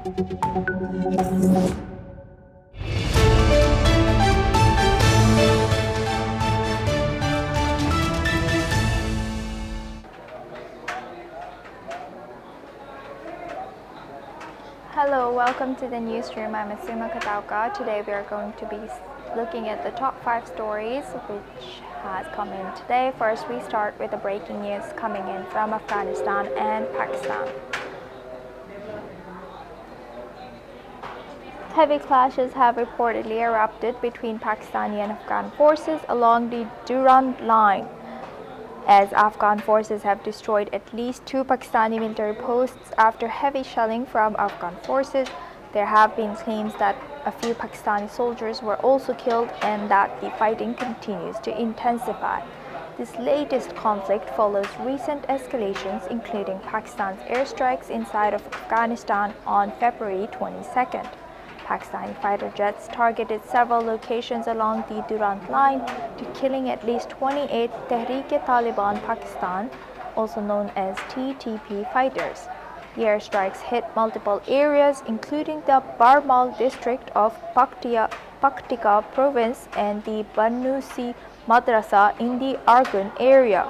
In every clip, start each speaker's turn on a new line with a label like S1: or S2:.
S1: Hello, welcome to the newsroom. I'm Asuma Katauka. Today we are going to be looking at the top 5 stories which has come in today. First, we start with the breaking news coming in from Afghanistan and Pakistan. Heavy clashes have reportedly erupted between Pakistani and Afghan forces along the Durand Line, as Afghan forces have destroyed at least 2 Pakistani military posts after heavy shelling from Afghan forces. There have been claims that a few Pakistani soldiers were also killed and that the fighting continues to intensify. This latest conflict follows recent escalations, including Pakistan's airstrikes inside of Afghanistan on February 22nd. Pakistani fighter jets targeted several locations along the Durand Line, killing at least 28 Tehreek-e-Taliban Pakistan, also known as TTP fighters. The airstrikes hit multiple areas, including the Barmal district of Paktika province and the Banusi Madrasa in the Argun area.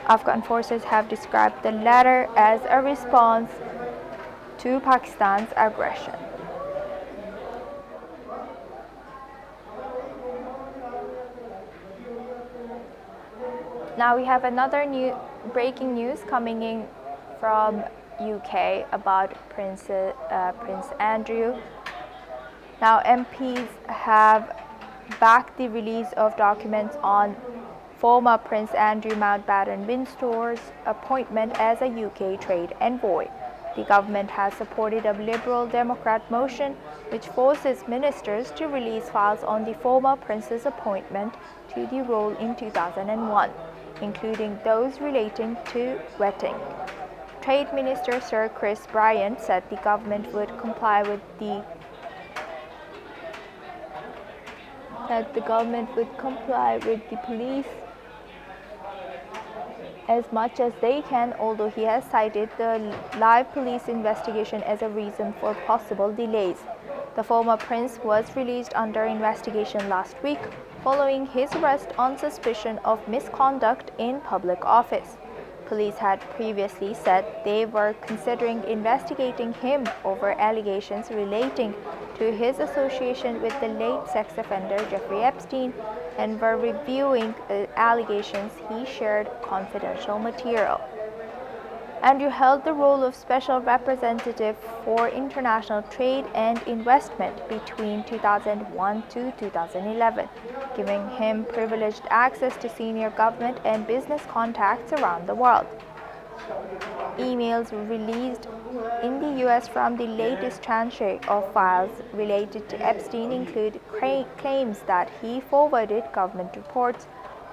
S1: Afghan forces have described the latter as a response to Pakistan's aggression. Now we have another breaking news coming in from UK about Prince Andrew. Now MPs have backed the release of documents on former Prince Andrew Mountbatten Windsor's appointment as a UK trade envoy. The government has supported a Liberal Democrat motion which forces ministers to release files on the former Prince's appointment to the role in 2001, including those relating to vetting. Trade Minister Sir Chris Bryant said the government would comply with the police as much as they can, although he has cited the live police investigation as a reason for possible delays. The former prince was released under investigation last week following his arrest on suspicion of misconduct in public office. Police had previously said they were considering investigating him over allegations relating to his association with the late sex offender Jeffrey Epstein and were reviewing allegations he shared confidential material. Andrew held the role of Special Representative for International Trade and Investment between 2001 to 2011, giving him privileged access to senior government and business contacts around the world. Emails released in the US from the latest tranche of files related to Epstein include claims that he forwarded government reports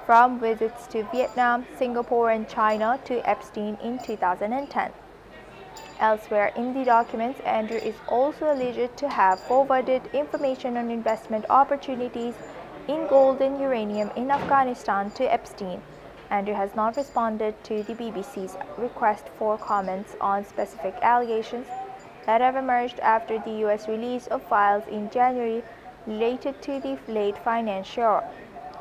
S1: from visits to Vietnam, Singapore, and China to Epstein in 2010. Elsewhere in the documents, Andrew is also alleged to have forwarded information on investment opportunities in gold and uranium in Afghanistan to Epstein. Andrew has not responded to the BBC's request for comments on specific allegations that have emerged after the US release of files in January related to the late financier.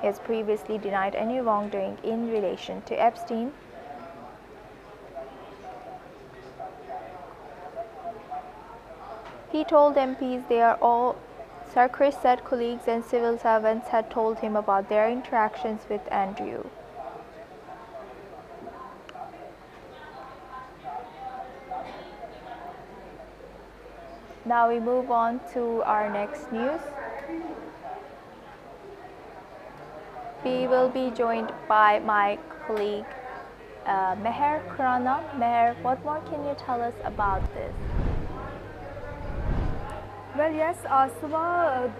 S1: He has previously denied any wrongdoing in relation to Epstein. He told MPs Sir Chris said colleagues and civil servants had told him about their interactions with Andrew. Now we move on to our next news. We will be joined by my colleague Meher Khurana. Meher, what more can you tell us about this?
S2: Well, yes, Asuma,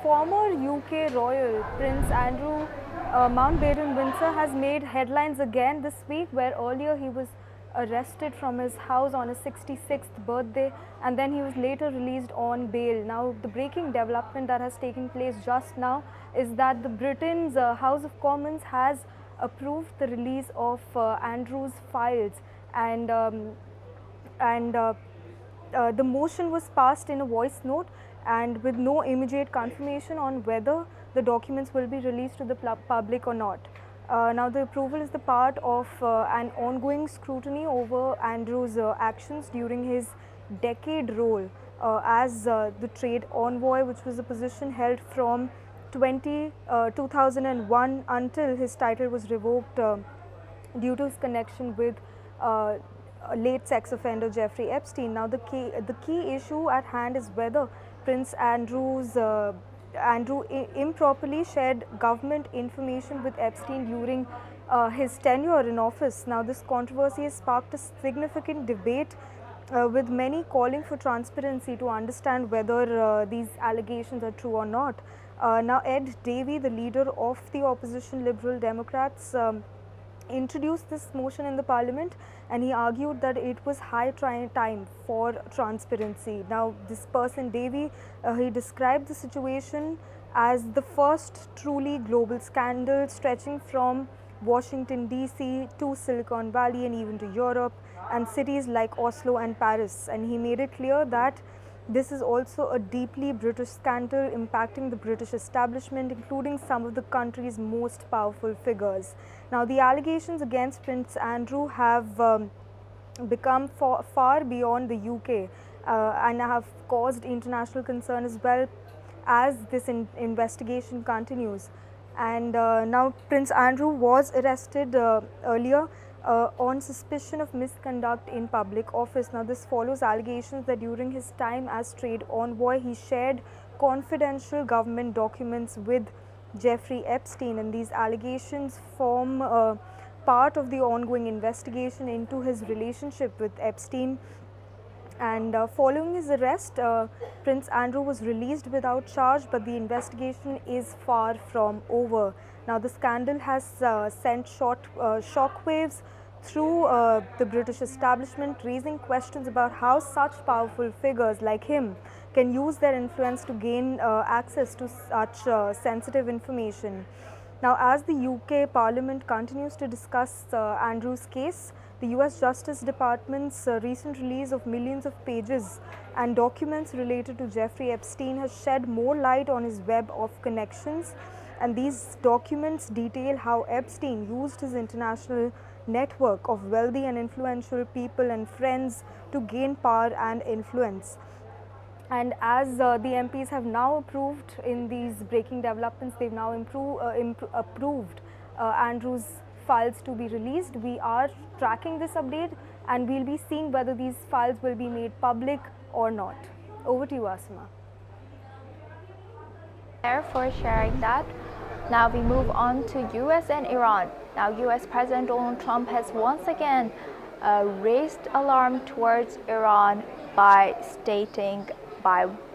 S2: former UK royal Prince Andrew Mountbatten Windsor has made headlines again this week, where earlier he was arrested from his house on his 66th birthday and then he was later released on bail. Now, the breaking development that has taken place just now is that the Britain's House of Commons has approved the release of Andrew's files, and the motion was passed in a voice note and with no immediate confirmation on whether the documents will be released to the public or not. Now the approval is the part of an ongoing scrutiny over Andrew's actions during his decade role as the trade envoy, which was a position held from 2001 until his title was revoked due to his connection with late sex offender Jeffrey Epstein. Now the key issue at hand is whether Prince Andrew improperly shared government information with Epstein during his tenure in office. Now this controversy has sparked a significant debate with many calling for transparency to understand whether these allegations are true or not. Now Ed Davey, the leader of the opposition Liberal Democrats, introduced this motion in the parliament, and he argued that it was high time for transparency. Now this person Davey, he described the situation as the first truly global scandal stretching from Washington DC to Silicon Valley and even to Europe and cities like Oslo and Paris, and he made it clear that this is also a deeply British scandal impacting the British establishment, including some of the country's most powerful figures. Now, the allegations against Prince Andrew have become far beyond the UK and have caused international concern as well as this investigation continues. And now Prince Andrew was arrested earlier on suspicion of misconduct in public office. Now this follows allegations that during his time as trade envoy, he shared confidential government documents with Jeffrey Epstein, and these allegations form part of the ongoing investigation into his relationship with Epstein. And following his arrest, Prince Andrew was released without charge, but the investigation is far from over. Now the scandal has sent shockwaves through the British establishment, raising questions about how such powerful figures like him can use their influence to gain access to such sensitive information. Now, as the UK Parliament continues to discuss Andrew's case, the US Justice Department's recent release of millions of pages and documents related to Jeffrey Epstein has shed more light on his web of connections, and these documents detail how Epstein used his international network of wealthy and influential people and friends to gain power and influence. And as the MPs have now approved in these breaking developments, they've now approved Andrew's files to be released. We are tracking this update, and we'll be seeing whether these files will be made public or not. Over to you, Asma.
S1: For sharing that. Now we move on to US and Iran. Now US President Donald Trump has once again raised alarm towards Iran by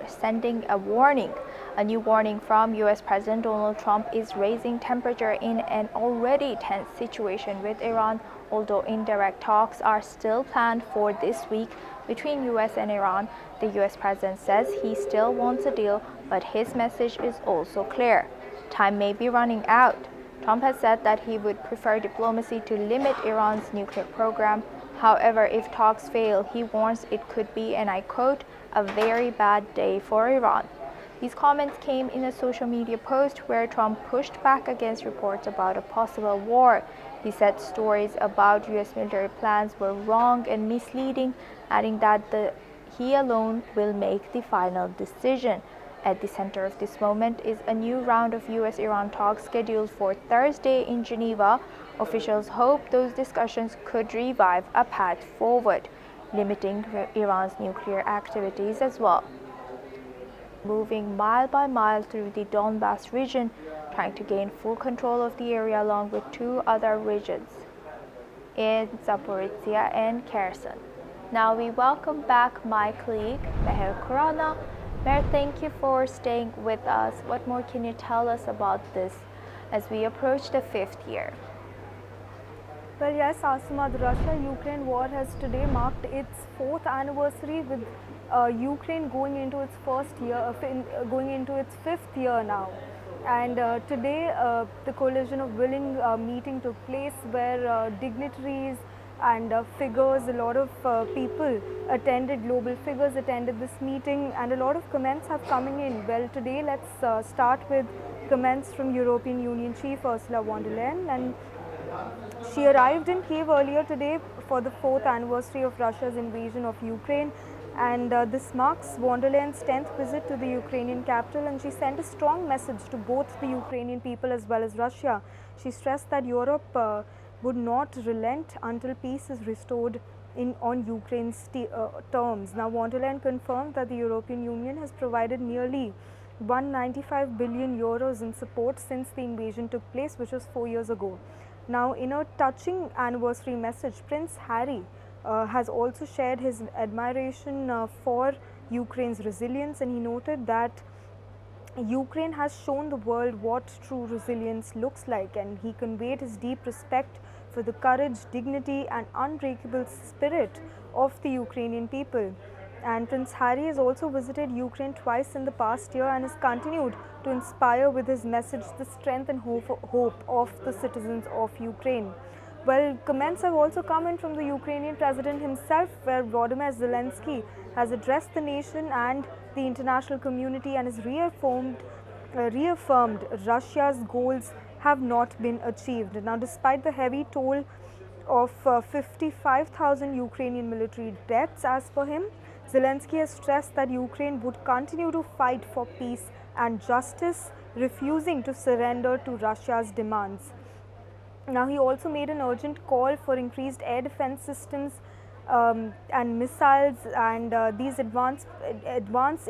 S1: sending a warning. A new warning from US President Donald Trump is raising temperature in an already tense situation with Iran, although indirect talks are still planned for this week between US and Iran. The US President says he still wants a deal, but his message is also clear. Time may be running out. Trump has said that he would prefer diplomacy to limit Iran's nuclear program. However, if talks fail, he warns it could be, and I quote, a very bad day for Iran. These comments came in a social media post where Trump pushed back against reports about a possible war. He said stories about US military plans were wrong and misleading, adding that he alone will make the final decision. At the center of this moment is a new round of US-Iran talks scheduled for Thursday in Geneva. Officials hope those discussions could revive a path forward, limiting Iran's nuclear activities as well. Moving mile by mile through the Donbas region, trying to gain full control of the area along with two other regions in Zaporizhia and Kherson. Now we welcome back my colleague Meher Khurana. Meher, thank you for staying with us. What more can you tell us about this as we approach the 5th year?
S2: Well, yes, Asma, the Russia-Ukraine war has today marked its 4th anniversary, with Ukraine going into its 5th year now. And today, the Coalition of Willing meeting took place, where dignitaries and figures, a lot of people attended, global figures attended this meeting, and a lot of comments have coming in. Well, today let's start with comments from European Union Chief Ursula von der Leyen, and she arrived in Kiev earlier today for the 4th anniversary of Russia's invasion of Ukraine, and this marks von der Leyen's 10th visit to the Ukrainian capital, and she sent a strong message to both the Ukrainian people as well as Russia. She stressed that Europe would not relent until peace is restored on Ukraine's terms. Now, von der Leyen confirmed that the European Union has provided nearly 195 billion euros in support since the invasion took place, which was 4 years ago. Now, in a touching anniversary message, Prince Harry has also shared his admiration for Ukraine's resilience, and he noted that Ukraine has shown the world what true resilience looks like, and he conveyed his deep respect for the courage, dignity and unbreakable spirit of the Ukrainian people. And Prince Harry has also visited Ukraine twice in the past year and has continued to inspire with his message the strength and hope of the citizens of Ukraine. Well, comments have also come in from the Ukrainian president himself, where Volodymyr Zelensky has addressed the nation and the international community and has reaffirmed Russia's goals have not been achieved. Now, despite the heavy toll of 55,000 Ukrainian military deaths, as per him, Zelensky has stressed that Ukraine would continue to fight for peace and justice, refusing to surrender to Russia's demands. Now, he also made an urgent call for increased air defense systems and missiles, and these advanced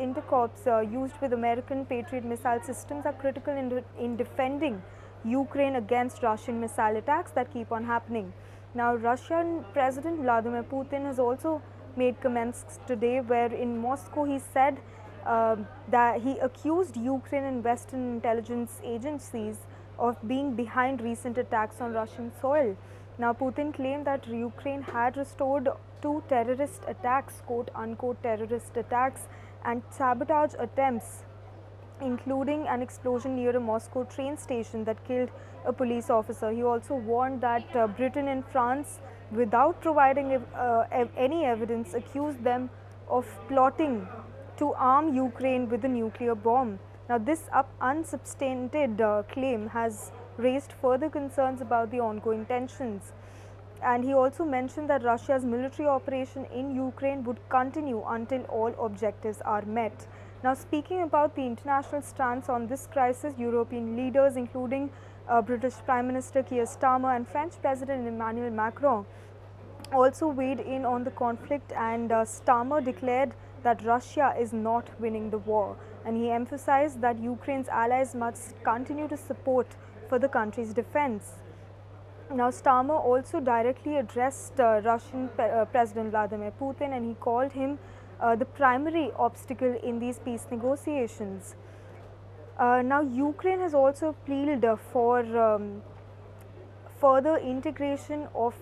S2: intercorps used with American Patriot missile systems are critical in defending Ukraine against Russian missile attacks that keep on happening. Now, Russian President Vladimir Putin has also made comments today, where in Moscow he said that he accused Ukraine and Western intelligence agencies of being behind recent attacks on Russian soil. Now, Putin claimed that Ukraine had restored 2 terrorist attacks, quote unquote terrorist attacks, and sabotage attempts, including an explosion near a Moscow train station that killed a police officer. He also warned that Britain and France, without providing any evidence, accused them of plotting to arm Ukraine with a nuclear bomb. Now, this unsubstantiated claim has raised further concerns about the ongoing tensions. And he also mentioned that Russia's military operation in Ukraine would continue until all objectives are met. Now, speaking about the international stance on this crisis, European leaders, including British Prime Minister Keir Starmer and French President Emmanuel Macron, also weighed in on the conflict, and Starmer declared that Russia is not winning the war, and he emphasized that Ukraine's allies must continue to support for the country's defense. Now, Starmer also directly addressed Russian President Vladimir Putin, and he called him the primary obstacle in these peace negotiations. Now, Ukraine has also appealed for further integration of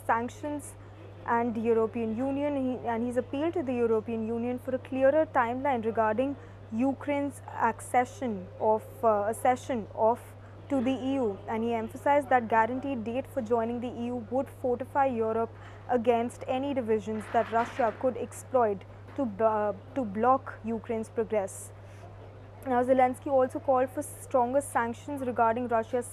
S2: sanctions and the European Union, and he's appealed to the European Union for a clearer timeline regarding Ukraine's accession to the EU, and he emphasized that guaranteed date for joining the EU would fortify Europe against any divisions that Russia could exploit to block Ukraine's progress. Now, Zelensky also called for stronger sanctions regarding Russia's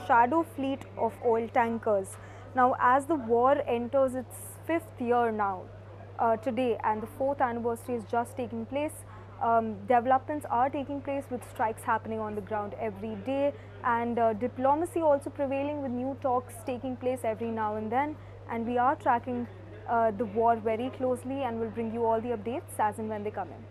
S2: shadow fleet of oil tankers. Now, as the war enters its 5th year now, today, and the 4th anniversary is just taking place, developments are taking place with strikes happening on the ground every day, and diplomacy also prevailing with new talks taking place every now and then, and we are tracking the war very closely and will bring you all the updates as and when they come in.